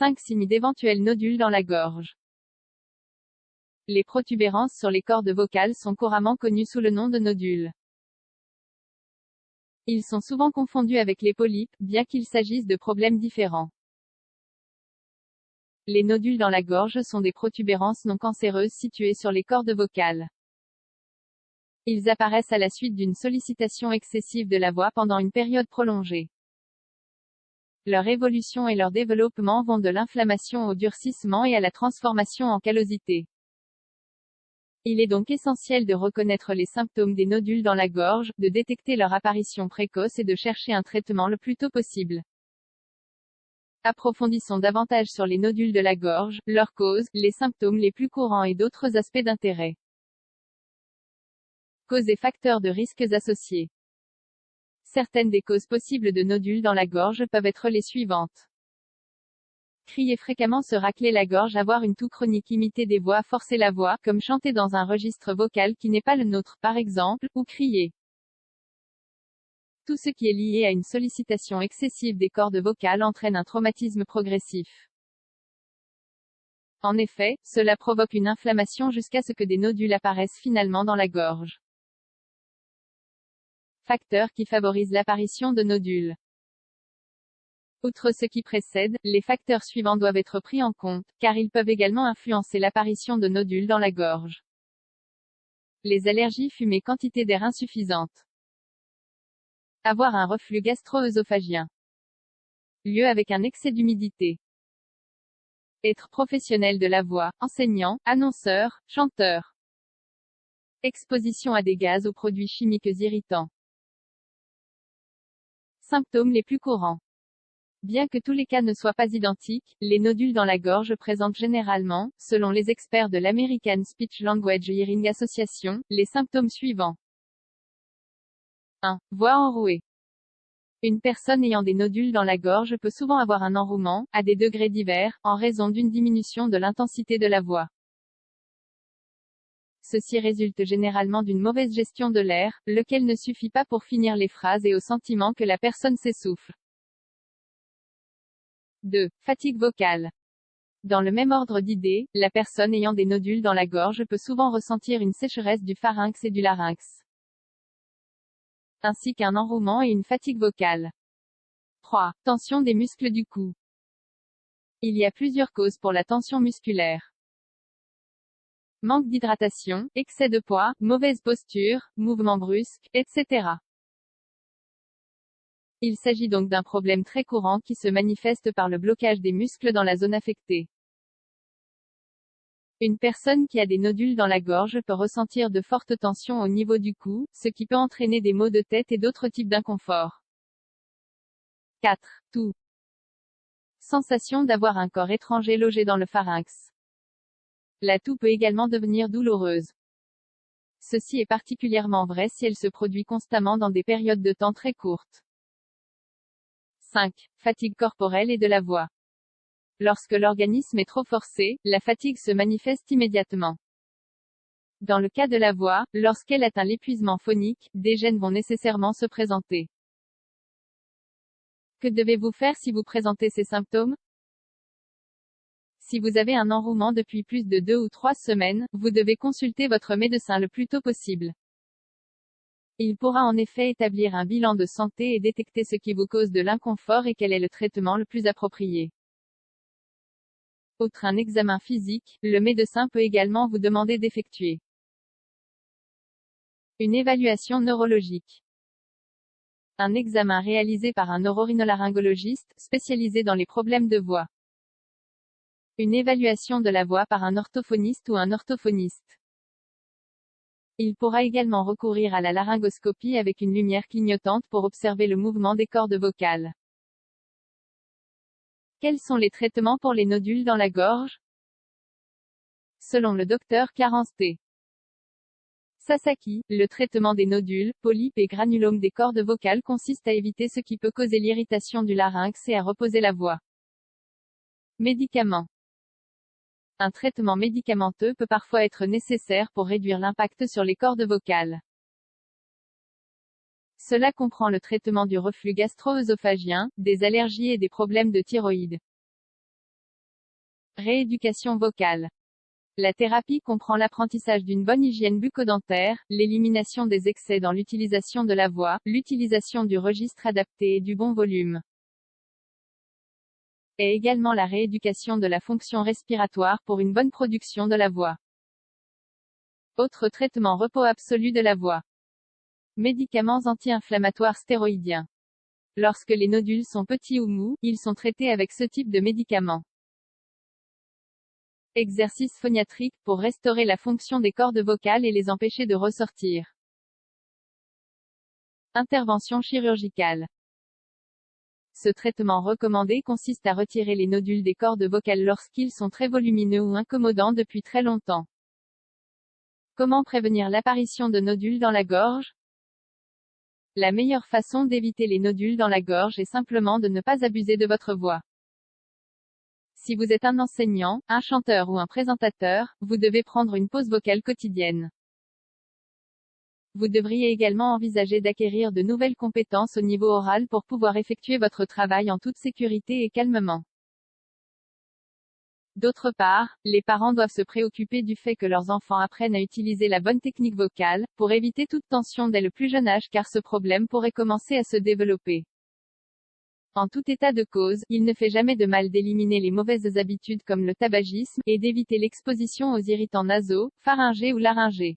5 signes d'éventuels nodules dans la gorge. Les protubérances sur les cordes vocales sont couramment connues sous le nom de nodules. Ils sont souvent confondus avec les polypes, bien qu'il s'agisse de problèmes différents. Les nodules dans la gorge sont des protubérances non cancéreuses situées sur les cordes vocales. Ils apparaissent à la suite d'une sollicitation excessive de la voix pendant une période prolongée. Leur évolution et leur développement vont de l'inflammation au durcissement et à la transformation en callosité. Il est donc essentiel de reconnaître les symptômes des nodules dans la gorge, de détecter leur apparition précoce et de chercher un traitement le plus tôt possible. Approfondissons davantage sur les nodules de la gorge, leurs causes, les symptômes les plus courants et d'autres aspects d'intérêt. Causes et facteurs de risques associés. Certaines des causes possibles de nodules dans la gorge peuvent être les suivantes. Crier fréquemment, se racler la gorge, avoir une toux chronique, imiter des voix, forcer la voix, comme chanter dans un registre vocal qui n'est pas le nôtre, par exemple, ou crier. Tout ce qui est lié à une sollicitation excessive des cordes vocales entraîne un traumatisme progressif. En effet, cela provoque une inflammation jusqu'à ce que des nodules apparaissent finalement dans la gorge. Facteurs qui favorisent l'apparition de nodules. Outre ce qui précède, les facteurs suivants doivent être pris en compte, car ils peuvent également influencer l'apparition de nodules dans la gorge. Les allergies, fumée, quantité d'air insuffisante. Avoir un reflux gastro-œsophagien. Lieu avec un excès d'humidité. Être professionnel de la voix, enseignant, annonceur, chanteur. Exposition à des gaz ou produits chimiques irritants. Symptômes les plus courants. Bien que tous les cas ne soient pas identiques, les nodules dans la gorge présentent généralement, selon les experts de l'American Speech Language Hearing Association, les symptômes suivants. 1. Voix enrouée. Une personne ayant des nodules dans la gorge peut souvent avoir un enrouement, à des degrés divers, en raison d'une diminution de l'intensité de la voix. Ceci résulte généralement d'une mauvaise gestion de l'air, lequel ne suffit pas pour finir les phrases et au sentiment que la personne s'essouffle. 2. Fatigue vocale. Dans le même ordre d'idées, la personne ayant des nodules dans la gorge peut souvent ressentir une sécheresse du pharynx et du larynx, ainsi qu'un enrouement et une fatigue vocale. 3. Tension des muscles du cou. Il y a plusieurs causes pour la tension musculaire. Manque d'hydratation, excès de poids, mauvaise posture, mouvements brusques, etc. Il s'agit donc d'un problème très courant qui se manifeste par le blocage des muscles dans la zone affectée. Une personne qui a des nodules dans la gorge peut ressentir de fortes tensions au niveau du cou, ce qui peut entraîner des maux de tête et d'autres types d'inconfort. 4. Toux. Sensation d'avoir un corps étranger logé dans le pharynx. La toux peut également devenir douloureuse. Ceci est particulièrement vrai si elle se produit constamment dans des périodes de temps très courtes. 5. Fatigue corporelle et de la voix. Lorsque l'organisme est trop forcé, la fatigue se manifeste immédiatement. Dans le cas de la voix, lorsqu'elle atteint l'épuisement phonique, des gênes vont nécessairement se présenter. Que devez-vous faire si vous présentez ces symptômes? Si vous avez un enrouement depuis plus de 2 ou 3 semaines, vous devez consulter votre médecin le plus tôt possible. Il pourra en effet établir un bilan de santé et détecter ce qui vous cause de l'inconfort et quel est le traitement le plus approprié. Outre un examen physique, le médecin peut également vous demander d'effectuer une évaluation neurologique. Un examen réalisé par un otorhinolaryngologiste, spécialisé dans les problèmes de voix. Une évaluation de la voix par un orthophoniste ou un orthophoniste. Il pourra également recourir à la laryngoscopie avec une lumière clignotante pour observer le mouvement des cordes vocales. Quels sont les traitements pour les nodules dans la gorge? Selon le docteur Clarence T. Sasaki, le traitement des nodules, polypes et granulomes des cordes vocales consiste à éviter ce qui peut causer l'irritation du larynx et à reposer la voix. Médicaments. Un traitement médicamenteux peut parfois être nécessaire pour réduire l'impact sur les cordes vocales. Cela comprend le traitement du reflux gastro-œsophagien, des allergies et des problèmes de thyroïde. Rééducation vocale. La thérapie comprend l'apprentissage d'une bonne hygiène bucco-dentaire, l'élimination des excès dans l'utilisation de la voix, l'utilisation du registre adapté et du bon volume. Et également la rééducation de la fonction respiratoire pour une bonne production de la voix. Autre traitement repos absolu de la voix. Médicaments anti-inflammatoires stéroïdiens. Lorsque les nodules sont petits ou mous, ils sont traités avec ce type de médicaments. Exercice phoniatrique, pour restaurer la fonction des cordes vocales et les empêcher de ressortir. Intervention chirurgicale. Ce traitement recommandé consiste à retirer les nodules des cordes vocales lorsqu'ils sont très volumineux ou incommodants depuis très longtemps. Comment prévenir l'apparition de nodules dans la gorge? La meilleure façon d'éviter les nodules dans la gorge est simplement de ne pas abuser de votre voix. Si vous êtes un enseignant, un chanteur ou un présentateur, vous devez prendre une pause vocale quotidienne. Vous devriez également envisager d'acquérir de nouvelles compétences au niveau oral pour pouvoir effectuer votre travail en toute sécurité et calmement. D'autre part, les parents doivent se préoccuper du fait que leurs enfants apprennent à utiliser la bonne technique vocale, pour éviter toute tension dès le plus jeune âge car ce problème pourrait commencer à se développer. En tout état de cause, il ne fait jamais de mal d'éliminer les mauvaises habitudes comme le tabagisme, et d'éviter l'exposition aux irritants nasaux, pharyngés ou laryngés.